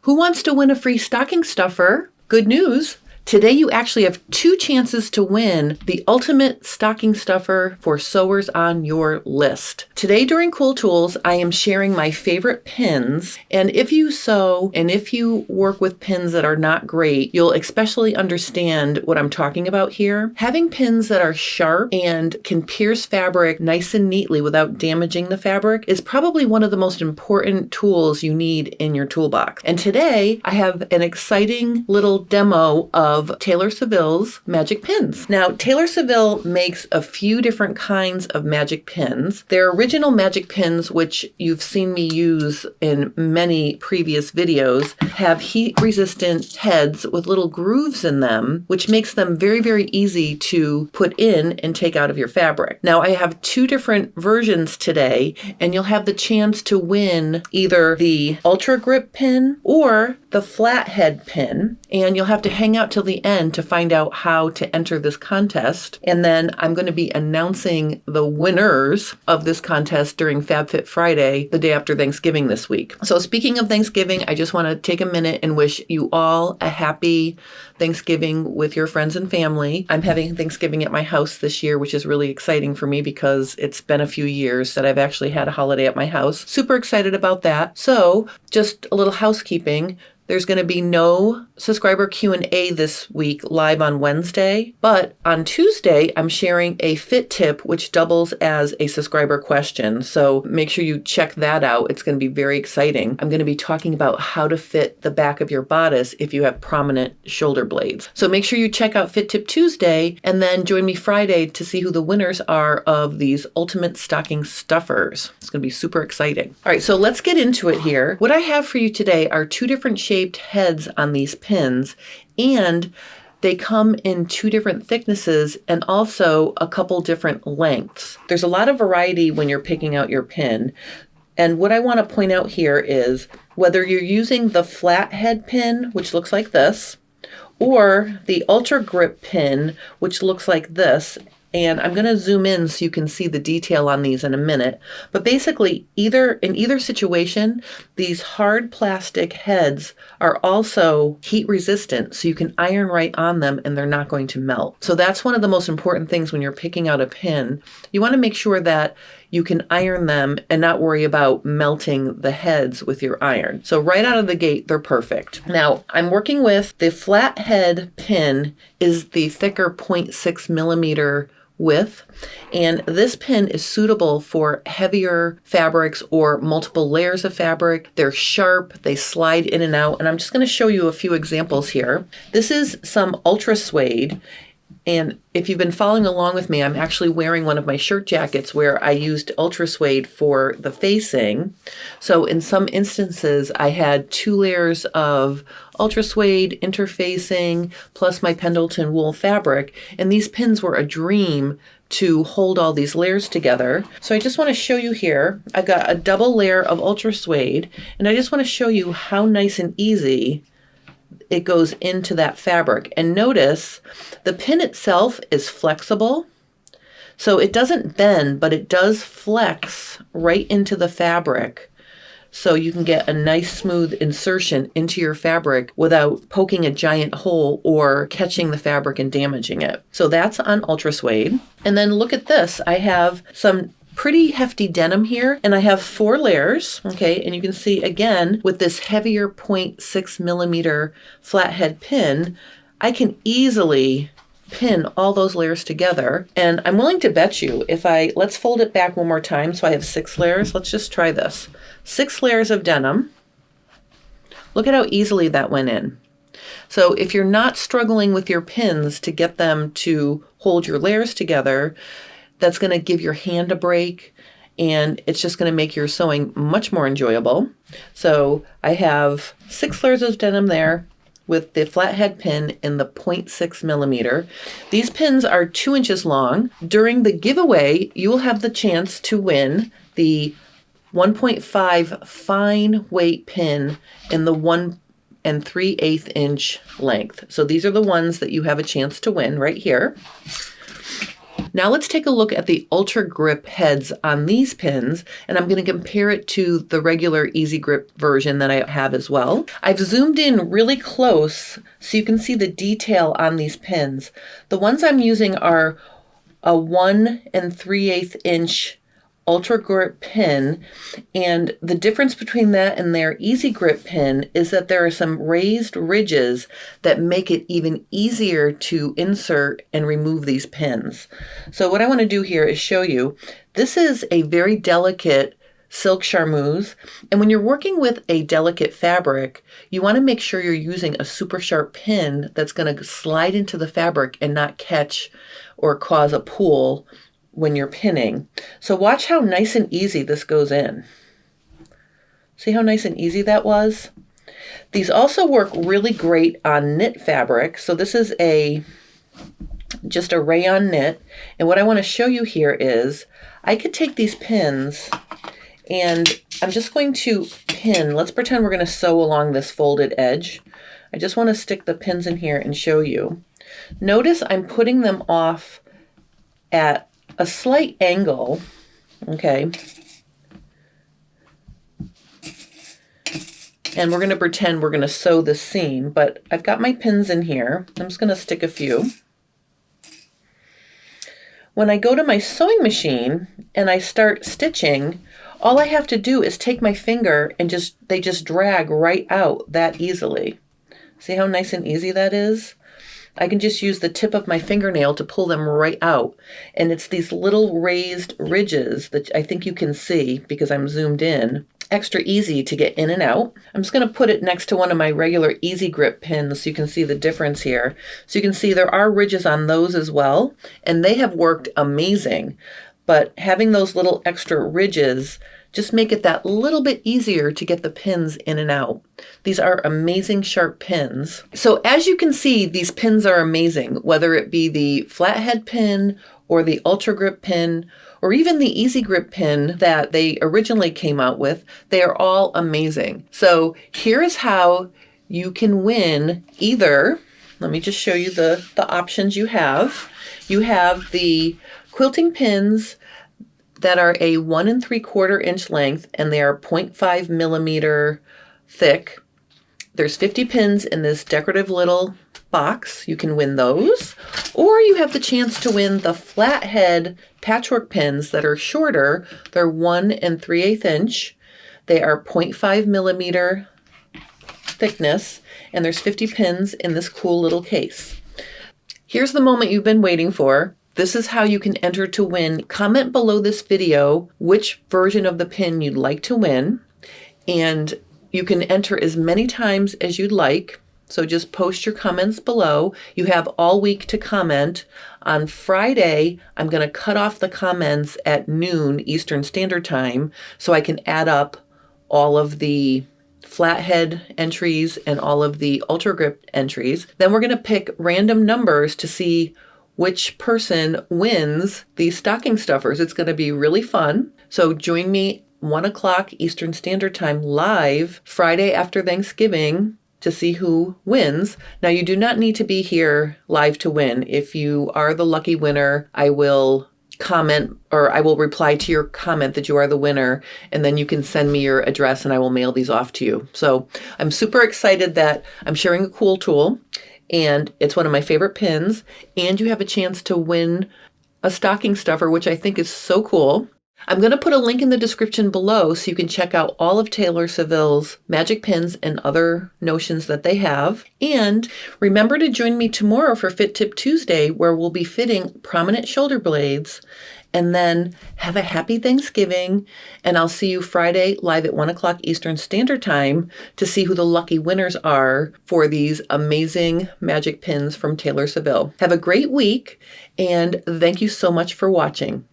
Who wants to win a free stocking stuffer? Good news! Today you actually have 2 chances to win the ultimate stocking stuffer for sewers on your list. Today during Cool Tools, I am sharing my favorite pins, and if you sew and if you work with pins that are not great, you'll especially understand what I'm talking about here. Having pins that are sharp and can pierce fabric nice and neatly without damaging the fabric is probably one of the most important tools you need in your toolbox. And today I have an exciting little demo of Taylor Seville's magic pins. Now, Taylor Seville makes a few different kinds of magic pins. Their original magic pins, which you've seen me use in many previous videos, have heat-resistant heads with little grooves in them, which makes them very, very easy to put in and take out of your fabric. Now, I have 2 different versions today, and you'll have the chance to win either the Ultra Grip pin or the Flathead pin, and you'll have to hang out till the end to find out how to enter this contest. And then I'm going to be announcing the winners of this contest during FabFit Friday, the day after Thanksgiving this week. So speaking of Thanksgiving, I just want to take a minute and wish you all a happy Thanksgiving with your friends and family. I'm having Thanksgiving at my house this year, which is really exciting for me because it's been a few years that I've actually had a holiday at my house. Super excited about that. So just a little housekeeping. There's going to be no subscriber Q&A this week live on Wednesday, but on Tuesday, I'm sharing a fit tip which doubles as a subscriber question. So make sure you check that out. It's going to be very exciting. I'm going to be talking about how to fit the back of your bodice if you have prominent shoulder blades. So make sure you check out Fit Tip Tuesday and then join me Friday to see who the winners are of these ultimate stocking stuffers. It's going to be super exciting. All right, so let's get into it here. What I have for you today are 2 different shaped heads on these pins, and they come in 2 different thicknesses and also a couple different lengths. There's a lot of variety when you're picking out your pin. And what I want to point out here is whether you're using the Flathead pin, which looks like this, or the Ultra Grip pin, which looks like this. And I'm going to zoom in so you can see the detail on these in a minute. But basically, in either situation, these hard plastic heads are also heat resistant, so you can iron right on them and they're not going to melt. So that's one of the most important things when you're picking out a pin. You want to make sure that you can iron them and not worry about melting the heads with your iron. So right out of the gate, they're perfect. Now, I'm working with the Flathead pin is the thicker 0.6 millimeter width, and this pin is suitable for heavier fabrics or multiple layers of fabric. They're sharp, they slide in and out, and I'm just going to show you a few examples here. This is some ultra suede, and if you've been following along with me, I'm actually wearing one of my shirt jackets where I used ultra suede for the facing. So in some instances, I had 2 layers of ultra suede interfacing plus my Pendleton wool fabric, and these pins were a dream to hold all these layers together. So I just want to show you here, I've got a double layer of ultra suede, and I just want to show you how nice and easy it goes into that fabric. And notice the pin itself is flexible, so it doesn't bend, but it does flex right into the fabric, so you can get a nice smooth insertion into your fabric without poking a giant hole or catching the fabric and damaging it. So that's on ultra suede. And then look at this. I have some pretty hefty denim here, and I have 4 layers, okay, and you can see again with this heavier 0.6 millimeter flathead pin, I can easily pin all those layers together. And I'm willing to bet you let's fold it back one more time so I have 6 layers. Let's just try this. 6 layers of denim. Look at how easily that went in. So if you're not struggling with your pins to get them to hold your layers together, that's going to give your hand a break, and it's just going to make your sewing much more enjoyable. So I have 6 layers of denim there with the flathead pin in the 0.6 millimeter. These pins are 2 inches long. During the giveaway, you will have the chance to win the 1.5 fine weight pin in the 1 3/8 inch length. So these are the ones that you have a chance to win right here. Now let's take a look at the Ultra Grip heads on these pins, and I'm going to compare it to the regular Easy Grip version that I have as well. I've zoomed in really close so you can see the detail on these pins. The ones I'm using are a 1 3/8 inch Ultra Grip pin, and the difference between that and their Easy Grip pin is that there are some raised ridges that make it even easier to insert and remove these pins. So what I want to do here is show you, this is a very delicate silk charmeuse, and when you're working with a delicate fabric, you want to make sure you're using a super sharp pin that's going to slide into the fabric and not catch or cause a pull when you're pinning. So watch how nice and easy this goes in. See how nice and easy that was? These also work really great on knit fabric. So this is just a rayon knit. And what I want to show you here is I could take these pins and I'm just going to pin. Let's pretend we're going to sew along this folded edge. I just want to stick the pins in here and show you. Notice I'm putting them off at a slight angle, okay? And we're going to pretend we're going to sew the seam, but I've got my pins in here. I'm just going to stick a few. When I go to my sewing machine and I start stitching, all I have to do is take my finger and they just drag right out that easily. See how nice and easy that is? I can just use the tip of my fingernail to pull them right out. And it's these little raised ridges that I think you can see because I'm zoomed in. Extra easy to get in and out. I'm just going to put it next to one of my regular Easy Grip pins so you can see the difference here. So you can see there are ridges on those as well, and they have worked amazing. But having those little extra ridges just make it that little bit easier to get the pins in and out. These are amazing sharp pins. So as you can see, these pins are amazing, whether it be the Flathead pin or the Ultra Grip pin, or even the Easy Grip pin that they originally came out with. They are all amazing. So here's how you can win either. Let me just show you the options you have. You have the quilting pins that are a 1 3/4 inch length, and they are 0.5 millimeter thick. There's 50 pins in this decorative little box. You can win those. Or you have the chance to win the Flathead patchwork pins that are shorter. They're 1 3/8 inch. They are 0.5 millimeter thickness, and there's 50 pins in this cool little case. Here's the moment you've been waiting for. This is how you can enter to win. Comment below this video which version of the pin you'd like to win, and you can enter as many times as you'd like. So just post your comments below. You have all week to comment. On Friday, I'm going to cut off the comments at noon Eastern Standard Time so I can add up all of the Flathead entries and all of the Ultra Grip entries. Then we're going to pick random numbers to see which person wins these stocking stuffers. It's going to be really fun. So join me 1 o'clock Eastern Standard Time live Friday after Thanksgiving to see who wins. Now, you do not need to be here live to win. If you are the lucky winner, I will comment, or I will reply to your comment that you are the winner, and then you can send me your address and I will mail these off to you. So I'm super excited that I'm sharing a cool tool, and it's one of my favorite pins, and you have a chance to win a stocking stuffer, which I think is so cool. I'm going to put a link in the description below so you can check out all of Taylor Seville's magic pins and other notions that they have. And remember to join me tomorrow for Fit Tip Tuesday, where we'll be fitting prominent shoulder blades. And then have a happy Thanksgiving, and I'll see you Friday live at 1 o'clock Eastern Standard Time to see who the lucky winners are for these amazing magic pins from Taylor Seville. Have a great week, and thank you so much for watching.